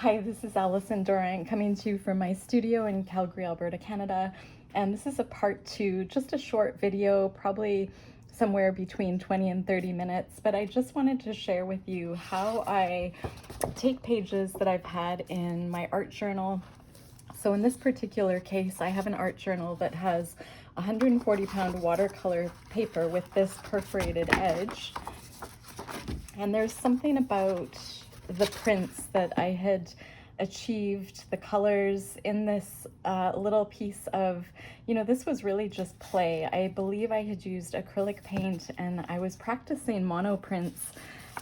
Hi, this is Allison Durant coming to you from my studio in Calgary, Alberta, Canada. And this is a part 2, just a short video, probably somewhere between 20 and 30 minutes. But I just wanted to share with you how I take pages that I've had in my art journal. So in this particular case, I have an art journal that has 140-pound watercolor paper with this perforated edge. And there's something about the prints that I had achieved, the colors in this little piece of, this was really just play. I believe I had used acrylic paint and I was practicing mono prints.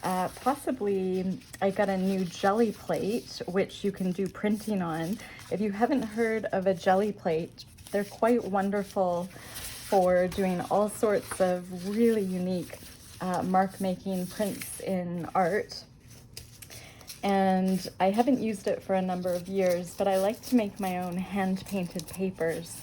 Possibly I got a new Gelli plate, which you can do printing on. If you haven't heard of a Gelli plate, they're quite wonderful for doing all sorts of really unique mark making prints in art. And I haven't used it for a number of years, but I like to make my own hand-painted papers.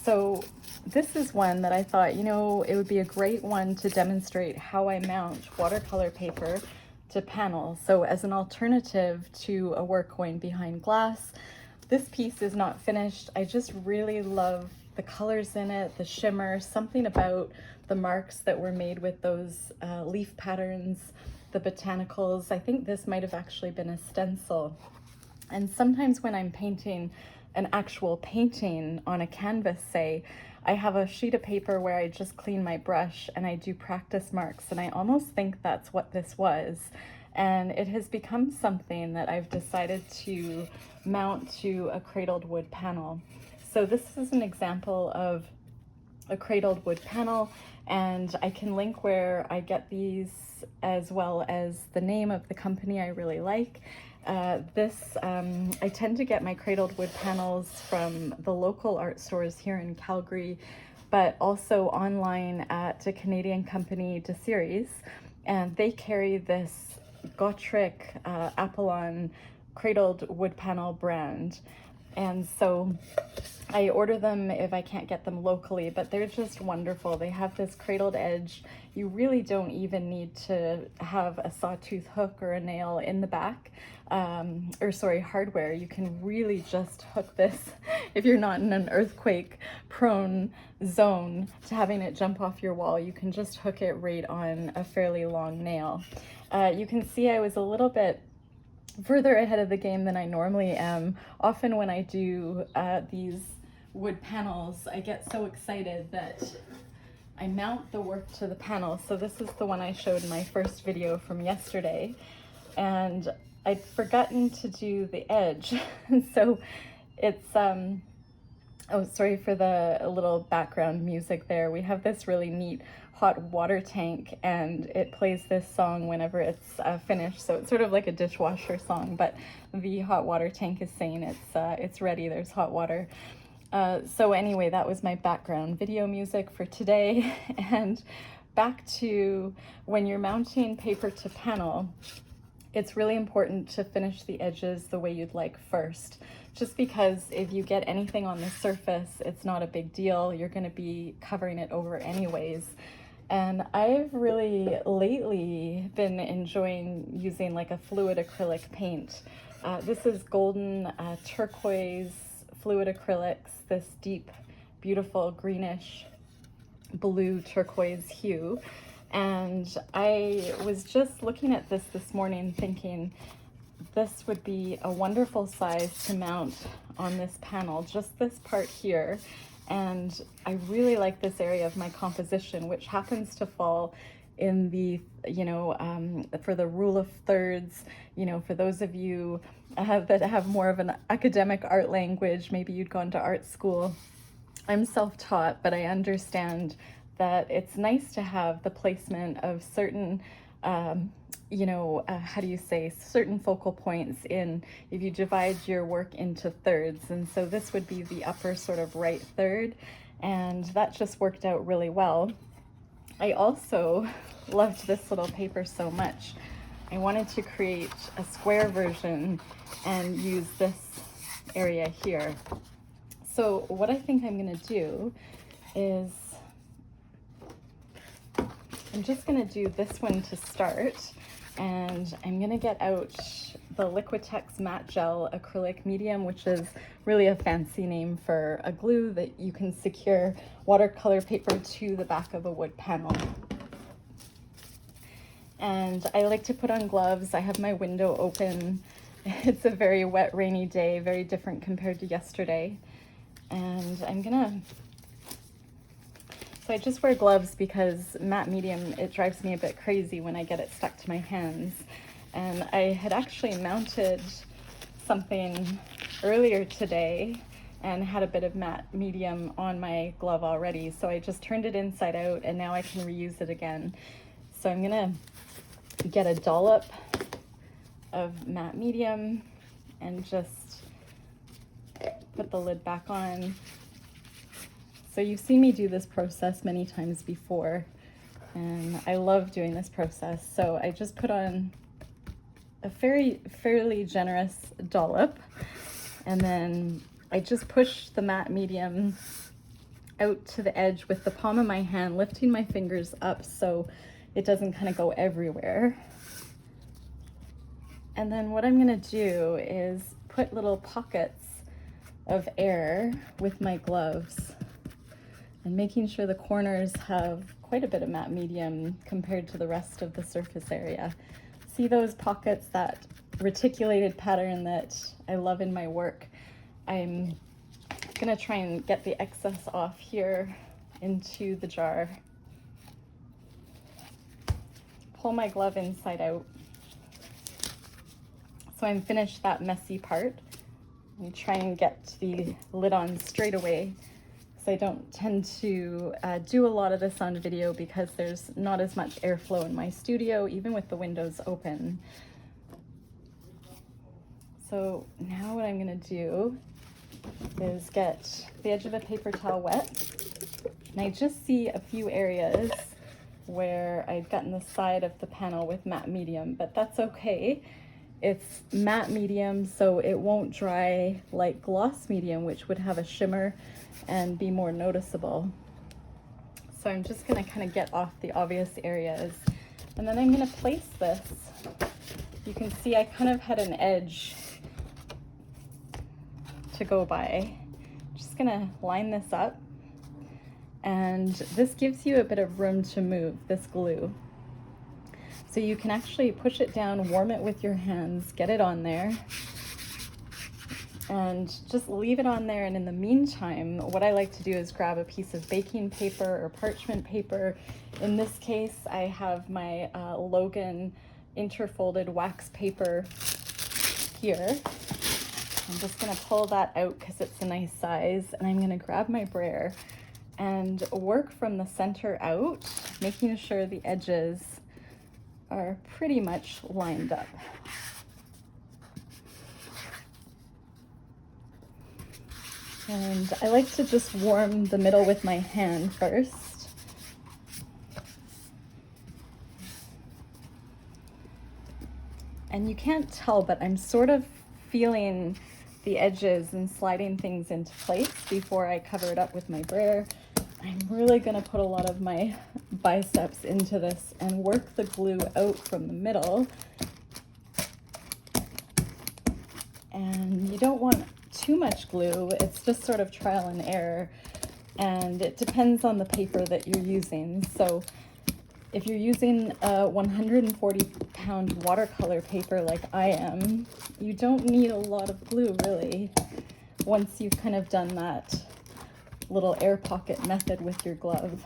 So this is one that I thought, it would be a great one to demonstrate how I mount watercolor paper to panel. So as an alternative to a work going behind glass, this piece is not finished. I just really love the colors in it, the shimmer, something about the marks that were made with those leaf patterns, the botanicals. I think this might have actually been a stencil. And sometimes when I'm painting an actual painting on a canvas, say, I have a sheet of paper where I just clean my brush and I do practice marks, and I almost think that's what this was. And it has become something that I've decided to mount to a cradled wood panel. So this is an example of a cradled wood panel, and I can link where I get these as well as the name of the company I really like. I tend to get my cradled wood panels from the local art stores here in Calgary, but also online at a Canadian company, De Series, and they carry this Gotrick Appollon cradled wood panel brand. And so I order them if I can't get them locally, but they're just wonderful. They have this cradled edge. You really don't even need to have a sawtooth hook or a nail in the back, hardware. You can really just hook this if you're not in an earthquake prone zone to having it jump off your wall. You can just hook it right on a fairly long nail. You can see I was a little bit further ahead of the game than I normally am. Often when I do these wood panels, I get so excited that I mount the work to the panel. So this is the one I showed in my first video from yesterday, and I'd forgotten to do the edge. And so it's, oh, sorry for the little background music there. We have this really neat hot water tank, and it plays this song whenever it's finished. So it's sort of like a dishwasher song, but the hot water tank is saying it's ready, there's hot water. So anyway, that was my background video music for today. And back to when you're mounting paper to panel, it's really important to finish the edges the way you'd like first. Just because if you get anything on the surface, it's not a big deal. You're going to be covering it over anyways. And I've really lately been enjoying using like a fluid acrylic paint. This is golden turquoise fluid acrylics, this deep, beautiful greenish blue turquoise hue. And I was just looking at this morning thinking this would be a wonderful size to mount on this panel, just this part here. And I really like this area of my composition, which happens to fall in the, for the rule of thirds, for those of you that have more of an academic art language, maybe you'd gone to art school. I'm self-taught, but I understand that it's nice to have the placement of certain, certain focal points in, if you divide your work into thirds. And so this would be the upper sort of right third, and that just worked out really well. I also loved this little paper so much. I wanted to create a square version and use this area here. So what I think I'm gonna do is I'm just gonna do this one to start, and I'm gonna get out the Liquetex matte gel acrylic medium, which is really a fancy name for a glue that you can secure watercolor paper to the back of a wood panel. And I like to put on gloves. I have my window open. It's a very wet, rainy day, very different compared to yesterday. And so I just wear gloves because matte medium, it drives me a bit crazy when I get it stuck to my hands. And I had actually mounted something earlier today and had a bit of matte medium on my glove already. So I just turned it inside out and now I can reuse it again. So I'm gonna get a dollop of matte medium and just put the lid back on. So you've seen me do this process many times before, and I love doing this process. So I just put on a fairly generous dollop, and then I just push the matte medium out to the edge with the palm of my hand, lifting my fingers up so it doesn't kind of go everywhere. And then what I'm gonna do is put little pockets of air with my gloves and making sure the corners have quite a bit of matte medium compared to the rest of the surface area. See those pockets, that reticulated pattern that I love in my work? I'm gonna try and get the excess off here into the jar. Pull my glove inside out. So I'm finished that messy part. And try and get the lid on straight away. So I don't tend to do a lot of this on video because there's not as much airflow in my studio, even with the windows open. So now what I'm gonna do is get the edge of a paper towel wet. And I just see a few areas where I've gotten the side of the panel with matte medium, but that's okay. It's matte medium, so it won't dry like gloss medium, which would have a shimmer and be more noticeable. So I'm just gonna kind of get off the obvious areas. And then I'm gonna place this. You can see I kind of had an edge to go by. Just gonna line this up. And this gives you a bit of room to move, this glue. So you can actually push it down, warm it with your hands, get it on there, and just leave it on there. And in the meantime, what I like to do is grab a piece of baking paper or parchment paper. In this case, I have my Logan interfolded wax paper here. I'm just gonna pull that out because it's a nice size, and I'm gonna grab my brayer and work from the center out, making sure the edges are pretty much lined up. And I like to just warm the middle with my hand first. And you can't tell, but I'm sort of feeling the edges and sliding things into place before I cover it up with my brayer. I'm really gonna put a lot of my biceps into this and work the glue out from the middle. And you don't want too much glue. It's just sort of trial and error. And it depends on the paper that you're using. So if you're using a 140-pound watercolor paper like I am, you don't need a lot of glue really, once you've kind of done that little air pocket method with your glove.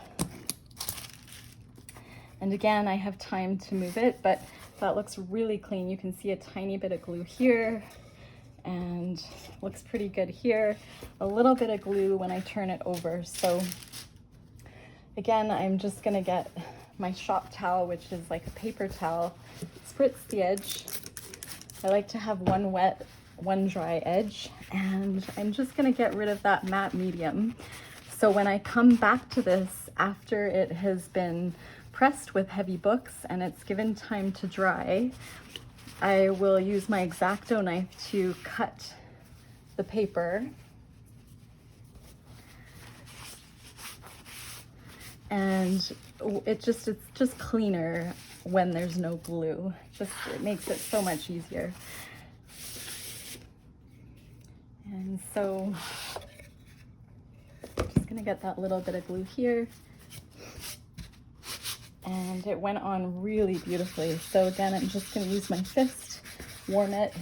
And again, I have time to move it, but that looks really clean. You can see a tiny bit of glue here and looks pretty good here. A little bit of glue when I turn it over. So again, I'm just gonna get my shop towel, which is like a paper towel, spritz the edge. I like to have one wet, one dry edge, and I'm just gonna get rid of that matte medium. So when I come back to this after it has been pressed with heavy books and it's given time to dry, I will use my Exacto knife to cut the paper. And it's just cleaner when there's no glue. It makes it so much easier. And so I'm just gonna get that little bit of glue here. And it went on really beautifully. So again, I'm just gonna use my fist, warm it.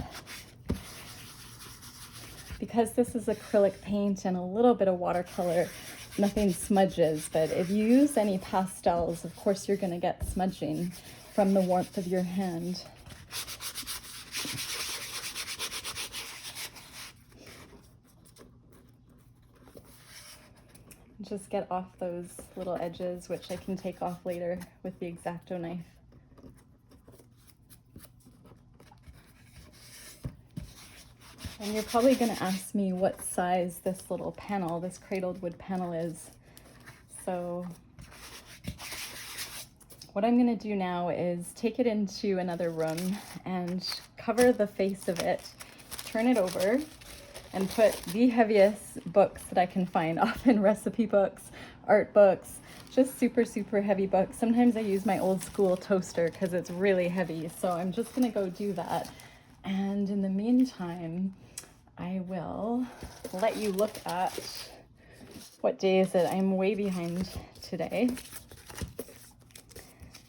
Because this is acrylic paint and a little bit of watercolor, nothing smudges, but if you use any pastels, of course you're gonna get smudging from the warmth of your hand. Just get off those little edges, which I can take off later with the Exacto knife. And you're probably going to ask me what size this little panel, this cradled wood panel is. So what I'm going to do now is take it into another room and cover the face of it, turn it over, and put the heaviest books that I can find, often recipe books, art books, just super, super heavy books. Sometimes I use my old school toaster because it's really heavy. So I'm just going to go do that. And in the meantime, I will let you look at, what day is it? I'm way behind today.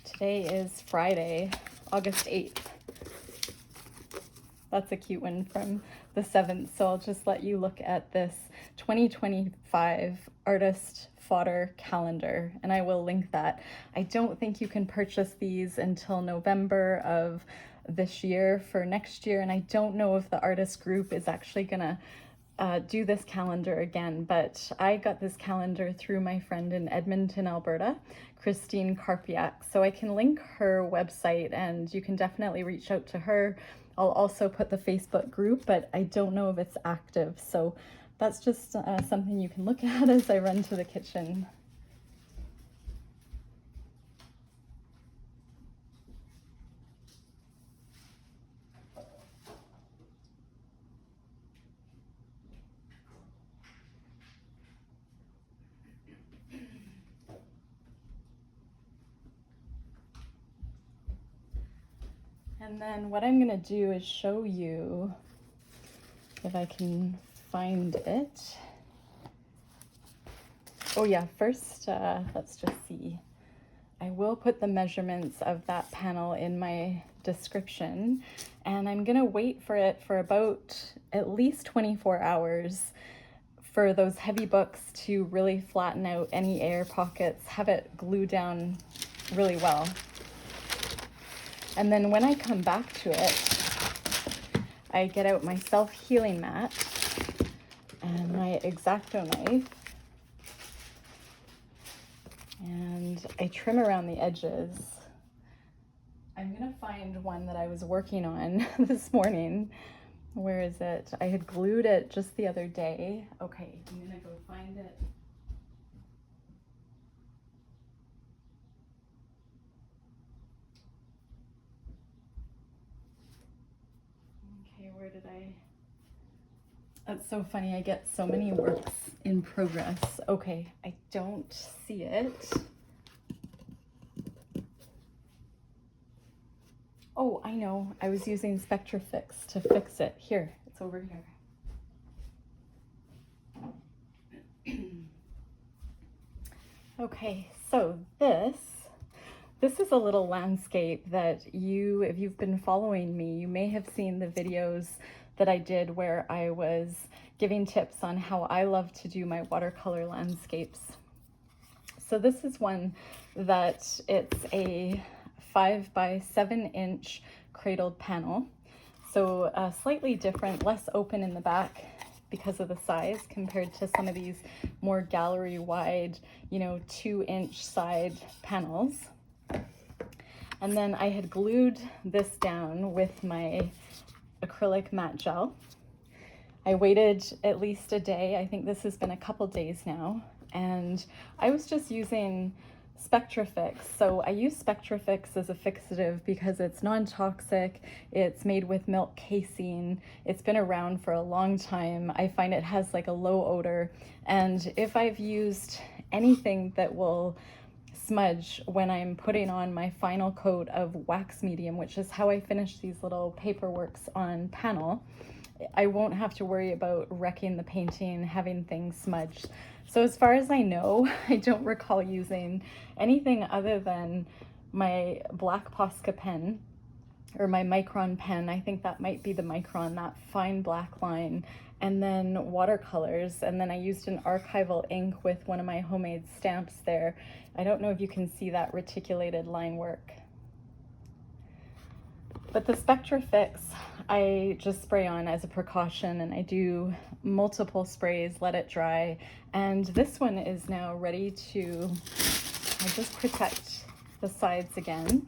Today is Friday, August 8th. That's a cute one from the 7th. So I'll just let you look at this 2025 artist fodder calendar, and I will link that. I don't think you can purchase these until November of this year for next year, and I don't know if the artist group is actually gonna do this calendar again, but I got this calendar through my friend in Edmonton, Alberta, Christine Karpiak. So I can link her website and you can definitely reach out to her. I'll also put the Facebook group, but I don't know if it's active. So that's just something you can look at as I run to the kitchen. And then what I'm going to do is show you, if I can find it. Oh yeah, first let's just see. I will put the measurements of that panel in my description, and I'm going to wait for it for about at least 24 hours for those heavy books to really flatten out any air pockets, have it glue down really well. And then when I come back to it, I get out my self-healing mat and my Exacto knife, and I trim around the edges. I'm gonna find one that I was working on this morning. Where is it? I had glued it just the other day. Okay, I'm gonna go find it. Where did I? That's so funny. I get so many works in progress. Okay, I don't see it. Oh, I know. I was using Spectrafix to fix it. Here, it's over here. Okay, so this is a little landscape that if you've been following me, you may have seen the videos that I did where I was giving tips on how I love to do my watercolor landscapes. So this is one that it's a 5 by 7 inch cradled panel. So slightly different, less open in the back because of the size compared to some of these more gallery wide, 2-inch side panels. And then I had glued this down with my acrylic matte gel. I waited at least a day. I think this has been a couple days now. And I was just using Spectrafix. So I use Spectrafix as a fixative because it's non-toxic. It's made with milk casein. It's been around for a long time. I find it has like a low odor. And if I've used anything that will smudge when I'm putting on my final coat of wax medium, which is how I finish these little paperworks on panel, I won't have to worry about wrecking the painting, having things smudged. So as far as I know, I don't recall using anything other than my black Posca pen, or my Micron pen. I think that might be the Micron, that fine black line, and then watercolors. And then I used an archival ink with one of my homemade stamps there. I don't know if you can see that reticulated line work. But the Spectrafix, I just spray on as a precaution, and I do multiple sprays, let it dry. And this one is now ready to, I just protect the sides again,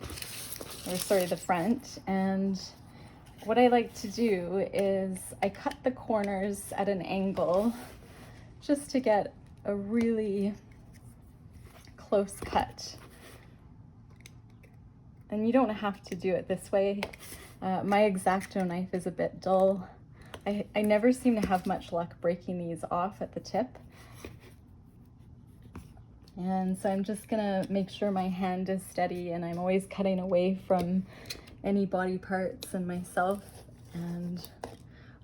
or sorry, the front. And what I like to do is I cut the corners at an angle just to get a really close cut. And you don't have to do it this way. My Exacto knife is a bit dull. I never seem to have much luck breaking these off at the tip. And so I'm just gonna make sure my hand is steady, and I'm always cutting away from any body parts and myself. And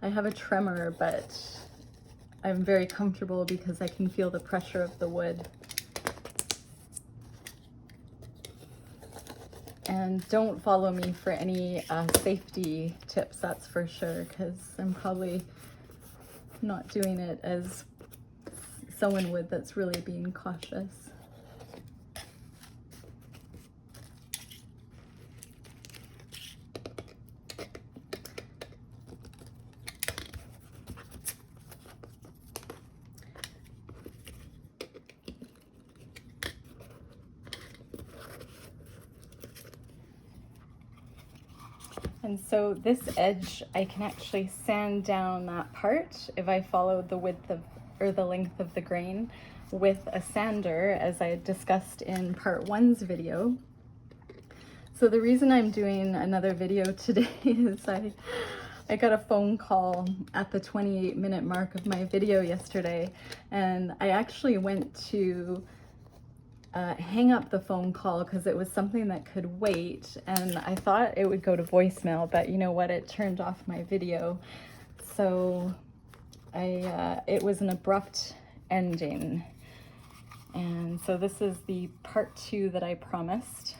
I have a tremor, but I'm very comfortable because I can feel the pressure of the wood. And don't follow me for any safety tips, that's for sure, because I'm probably not doing it as someone would that's really being cautious. And so this edge, I can actually sand down that part if I follow the width of, or the length of the grain with a sander, as I discussed in part 1's video. So the reason I'm doing another video today is I got a phone call at the 28-minute mark of my video yesterday, and I actually went to hang up the phone call because it was something that could wait, and I thought it would go to voicemail, but you know what, it turned off my video. So it was an abrupt ending. And so this is the part 2 that I promised.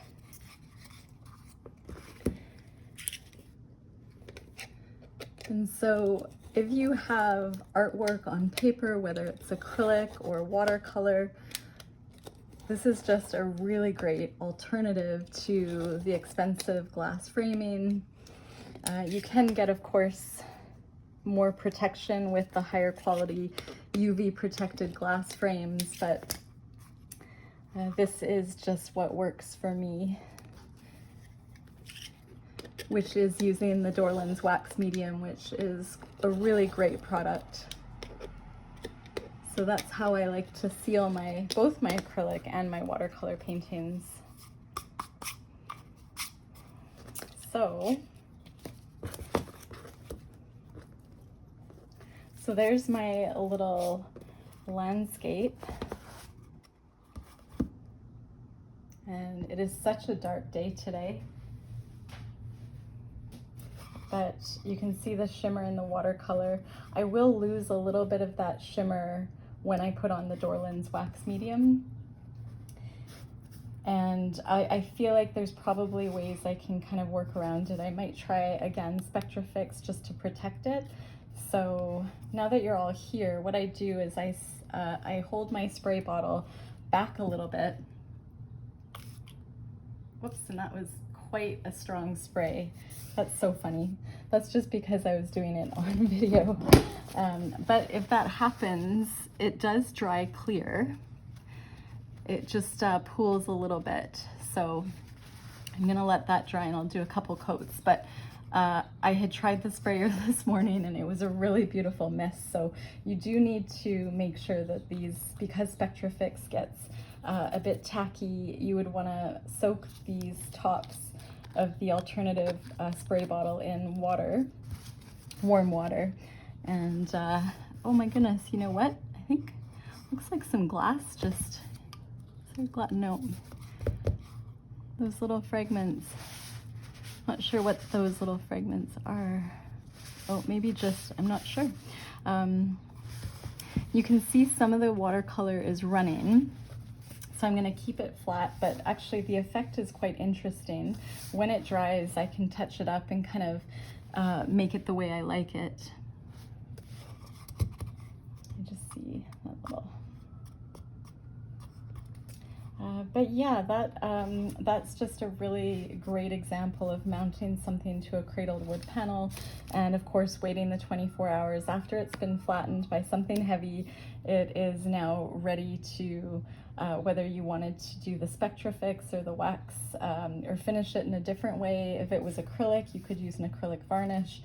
And so if you have artwork on paper, whether it's acrylic or watercolor, this is just a really great alternative to the expensive glass framing. You can get, of course, more protection with the higher quality UV protected glass frames, but this is just what works for me, which is using the Dorland's wax medium, which is a really great product. So that's how I like to seal both my acrylic and my watercolor paintings. So there's my little landscape. And it is such a dark day today, but you can see the shimmer in the watercolor. I will lose a little bit of that shimmer when I put on the Dorland's wax medium. And I feel like there's probably ways I can kind of work around it. I might try again Spectrafix just to protect it. So now that you're all here, what I do is I hold my spray bottle back a little bit. Whoops, and that was quite a strong spray. That's so funny. That's just because I was doing it on video. But if that happens, it does dry clear. It just pools a little bit. So I'm gonna let that dry and I'll do a couple coats. But I had tried the sprayer this morning and it was a really beautiful mist. So you do need to make sure that these, because Spectrafix gets a bit tacky, you would wanna soak these tops of the alternative spray bottle in water, warm water. And oh my goodness, you know what? I think looks like some glass just, no, those little fragments. Not sure what those little fragments are. oh, maybe just, I'm not sure. You can see some of the watercolor is running. So I'm going to keep it flat, but actually the effect is quite interesting. When it dries, I can touch it up and kind of make it the way I like it. You just see that little. But yeah, that's just a really great example of mounting something to a cradled wood panel, and of course waiting the 24 hours after it's been flattened by something heavy. It is now ready to, whether you wanted to do the Spectrafix or the wax, or finish it in a different way. If it was acrylic, you could use an acrylic varnish,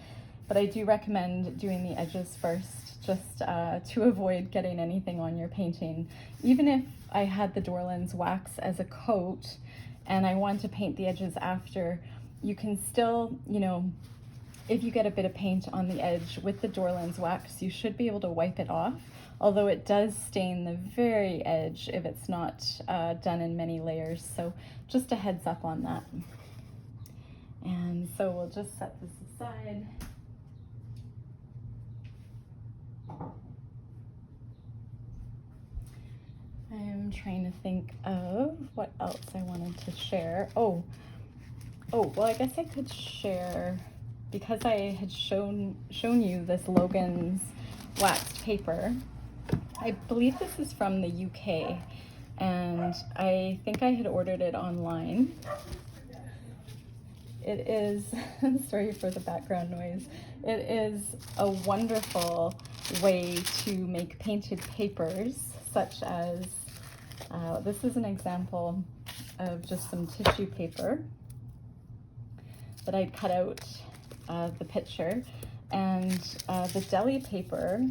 but I do recommend doing the edges first, just to avoid getting anything on your painting. Even if I had the Dorland's wax as a coat and I want to paint the edges after, you can still, you know, if you get a bit of paint on the edge with the Dorland's wax, you should be able to wipe it off, although it does stain the very edge if it's not done in many layers. So just a heads up on that. And so we'll just set this aside. I'm trying to think of what else I wanted to share. Oh, well, I guess I could share, because I had shown you this Logan's waxed paper. I believe this is from the UK, and I think I had ordered it online. It is, sorry for the background noise, it is a wonderful way to make painted papers, such as, this is an example of just some tissue paper that I'd cut out the picture, and the Gelli paper.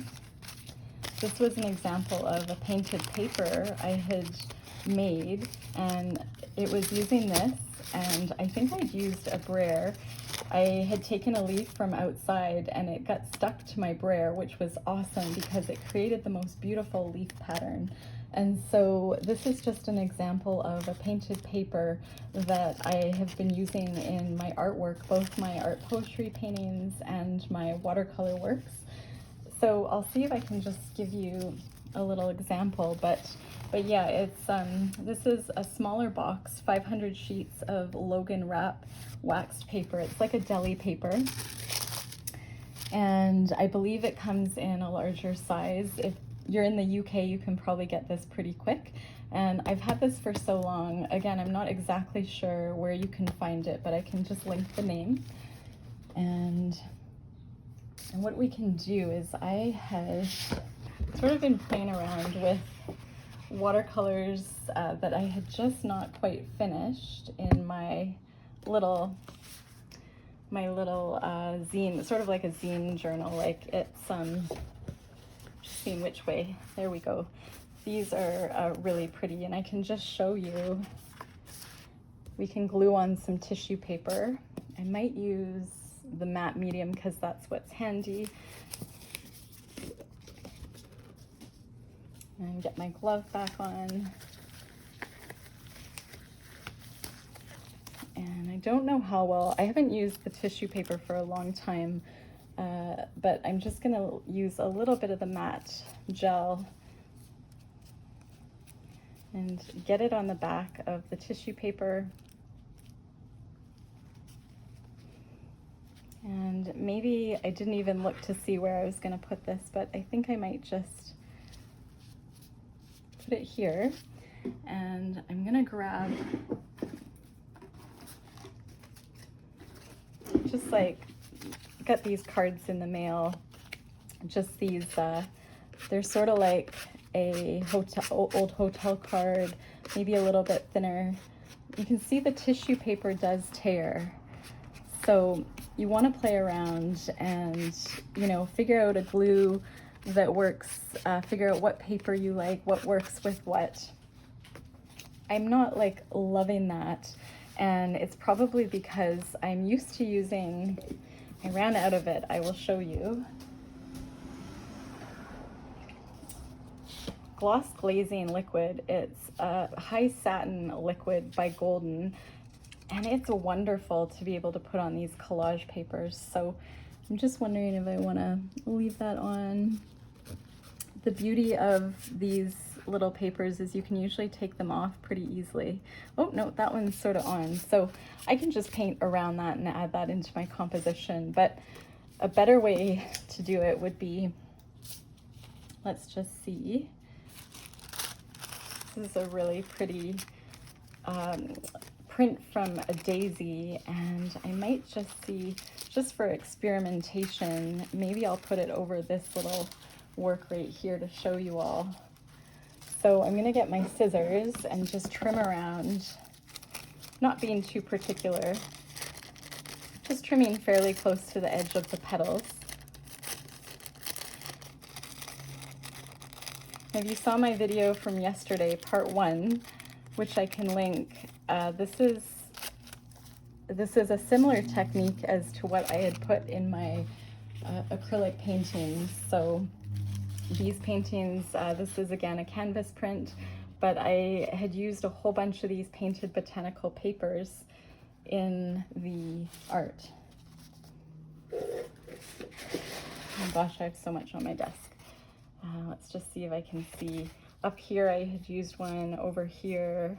This was an example of a painted paper I had made, and it was using this, and I think I'd used a brayer. I had taken a leaf from outside and it got stuck to my brayer, which was awesome because it created the most beautiful leaf pattern. And so this is just an example of a painted paper that I have been using in my artwork, both my art poetry paintings and my watercolor works. So I'll see if I can just give you a little example, but yeah, it's this is a smaller box, 500 sheets of Logan wrap waxed paper. It's like a deli paper, and I believe it comes in a larger size. If you're in the UK, you can probably get this pretty quick, and I've had this for so long. Again, I'm not exactly sure where you can find it, but I can just link the name. And what we can do is, I had sort of been playing around with watercolors that I had just not quite finished in my little zine, sort of like a zine journal. Like, it's just seeing which way. There we go. These are really pretty, and I can just show you. We can glue on some tissue paper. I might use the matte medium because that's what's handy. And get my glove back on. And I don't know how well, I haven't used the tissue paper for a long time, but I'm just gonna use a little bit of the matte gel and get it on the back of the tissue paper. And maybe I didn't even look to see where I was gonna put this, but I think I might just put it here. And I'm gonna grab, just like, got these cards in the mail, just these, they're sort of like a old hotel card, maybe a little bit thinner. You can see the tissue paper does tear. So you want to play around and, you know, figure out a glue that works, figure out what paper you like, what works with what. I'm not like loving that, and it's probably because I'm used to using, I ran out of it, I will show you. Gloss Glazing liquid. It's a high satin liquid by Golden, and it's wonderful to be able to put on these collage papers. So I'm just wondering if I want to leave that on. The beauty of these little papers is you can usually take them off pretty easily. Oh no, that one's sort of on. So I can just paint around that and add that into my composition. But a better way to do it would be, let's just see. This is a really pretty print from a daisy, and I might just see, just for experimentation, maybe I'll put it over this little work right here to show you all. So I'm gonna get my scissors and just trim around, not being too particular, just trimming fairly close to the edge of the petals. If you saw my video from yesterday, part 1, which I can link, this is a similar technique as to what I had put in my acrylic paintings. So these paintings, this is again a canvas print, but I had used a whole bunch of these painted botanical papers in the art. Oh gosh, I have so much on my desk. Let's just see if I can see. Up here I had used one, over here.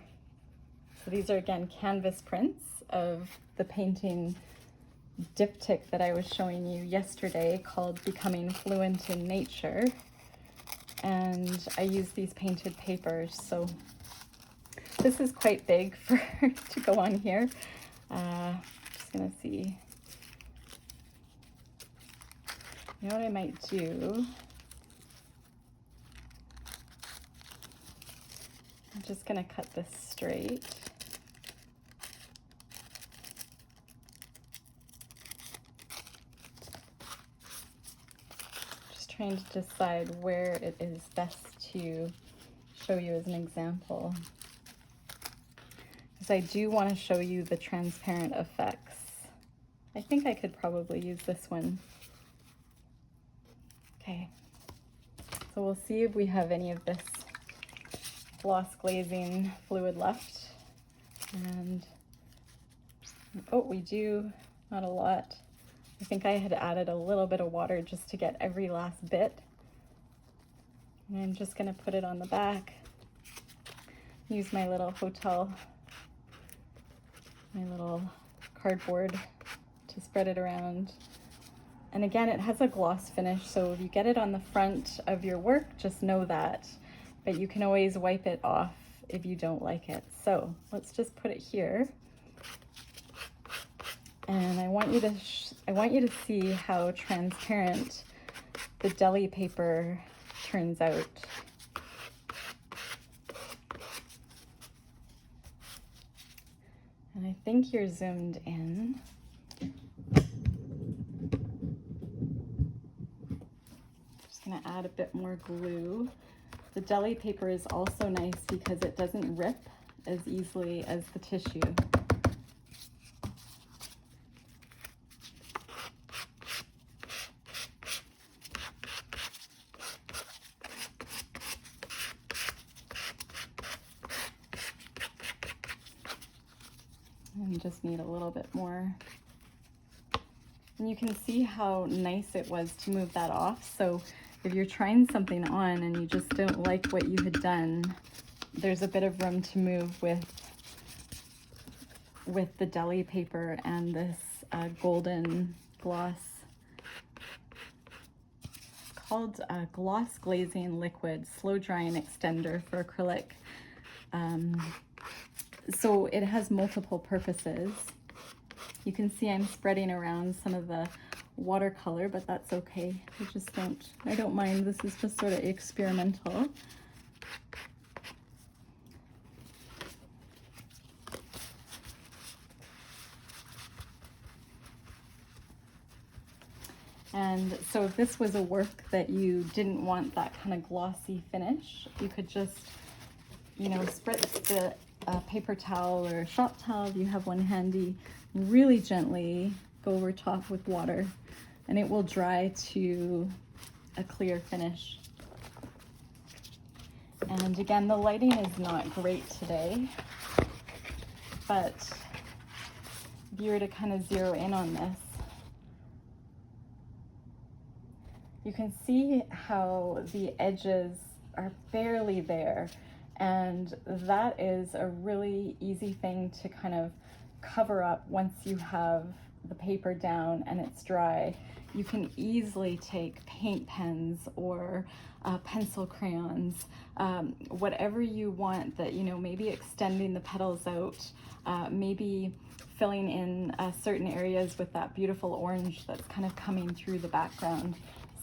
So these are again canvas prints of the painting diptych that I was showing you yesterday called Becoming Fluent in Nature. And I used these painted papers, so this is quite big for to go on here. Just gonna see. You know what I might do? I'm just gonna cut this straight. Just trying to decide where it is best to show you as an example. Because I do want to show you the transparent effects. I think I could probably use this one. Okay, so we'll see if we have any of this gloss glazing fluid left. And oh, we do, not a lot. I think I had added a little bit of water just to get every last bit. And I'm just gonna put it on the back. Use my little my little cardboard to spread it around. And again, it has a gloss finish, so if you get it on the front of your work, just know that. But you can always wipe it off if you don't like it. So let's just put it here. And I want you to see how transparent the Gelli paper turns out. And I think you're zoomed in. Just gonna add a bit more glue. The Gelli paper is also nice because it doesn't rip as easily as the tissue. And you just need a little bit more. And you can see how nice it was to move that off. So if you're trying something on and you just don't like what you had done, there's a bit of room to move with the Gelli paper and this golden gloss. It's called Gloss Glazing Liquid Slow Drying Extender for acrylic. So it has multiple purposes. You can see I'm spreading around some of the watercolor, but that's okay. I don't mind. This is just sort of experimental. And so if this was a work that you didn't want that kind of glossy finish, you could just, you know, spritz the paper towel or shop towel if you have one handy, really gently go over top with water, and it will dry to a clear finish. And again, the lighting is not great today, but if you were to kind of zero in on this, you can see how the edges are barely there, and that is a really easy thing to kind of cover up once you have the paper down and it's dry. You can easily take paint pens or pencil crayons, whatever you want that, you know, maybe extending the petals out, maybe filling in certain areas with that beautiful orange that's kind of coming through the background.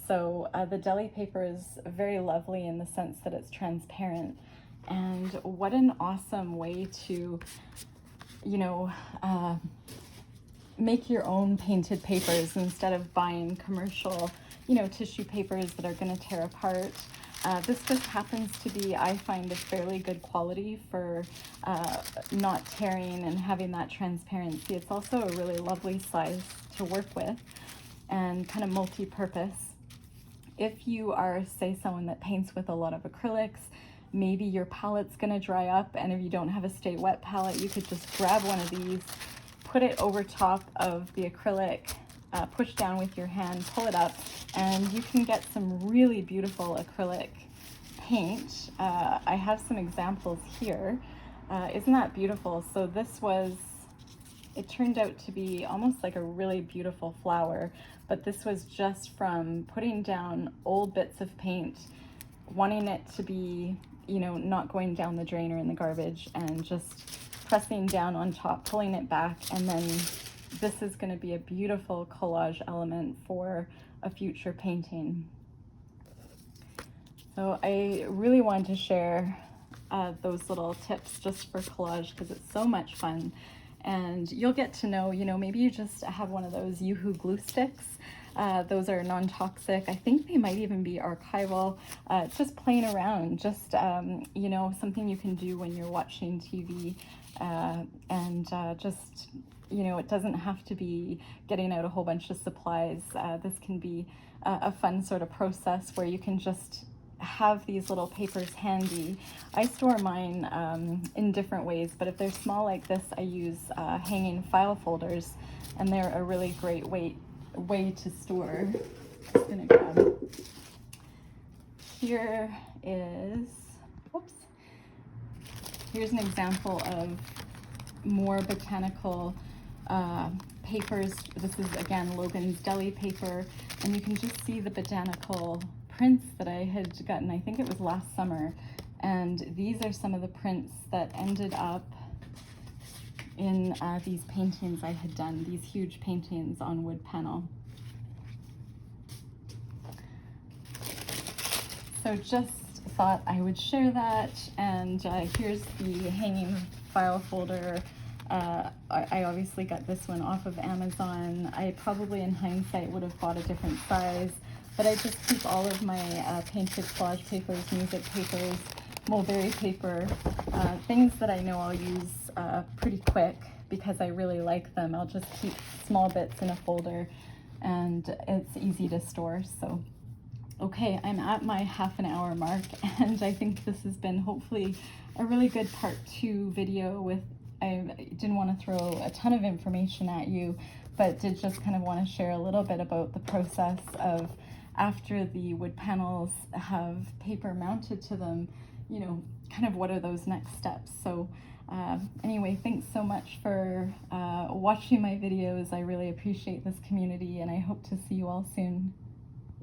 So the Gelli paper is very lovely in the sense that it's transparent. And what an awesome way to, you know, make your own painted papers instead of buying commercial, you know, tissue papers that are going to tear apart. This just happens to be, I find, a fairly good quality for not tearing and having that transparency. It's also a really lovely size to work with and kind of multi-purpose. If you are, say, someone that paints with a lot of acrylics, maybe your palette's going to dry up, and if you don't have a stay wet palette, you could just grab one of these, put it over top of the acrylic, push down with your hand, pull it up, and you can get some really beautiful acrylic paint. I have some examples here. Isn't that beautiful? So this was, it turned out to be almost like a really beautiful flower, but this was just from putting down old bits of paint, wanting it to be, you know, not going down the drain or in the garbage, and just pressing down on top, pulling it back, and then this is going to be a beautiful collage element for a future painting. So I really wanted to share those little tips just for collage because it's so much fun. And you'll get to know, you know, maybe you just have one of those Yoo-hoo glue sticks. Those are non-toxic. I think they might even be archival. Just playing around, just, you know, something you can do when you're watching TV, and just, you know, it doesn't have to be getting out a whole bunch of supplies. This can be a fun sort of process where you can just have these little papers handy. I store mine in different ways, but if they're small like this, I use hanging file folders, and they're a really great way to store. Just gonna grab. Here is, whoops. Here's an example of more botanical papers. This is again Logan's Gelli paper, and you can just see the botanical prints that I had gotten, I think it was last summer, and these are some of the prints that ended up in these paintings I had done, these huge paintings on wood panel. So just thought I would share that, and here's the hanging file folder. I obviously got this one off of Amazon. I probably in hindsight would have bought a different size, but I just keep all of my painted collage papers, music papers, mulberry paper, things that I know I'll use pretty quick because I really like them. I'll just keep small bits in a folder, and it's easy to store. So, okay, I'm at my half an hour mark, and I think this has been hopefully a really good part 2 video with, I didn't want to throw a ton of information at you, but did just kind of want to share a little bit about the process of after the wood panels have paper mounted to them, you know, kind of what are those next steps. So anyway, thanks so much for watching my videos. I really appreciate this community, and I hope to see you all soon.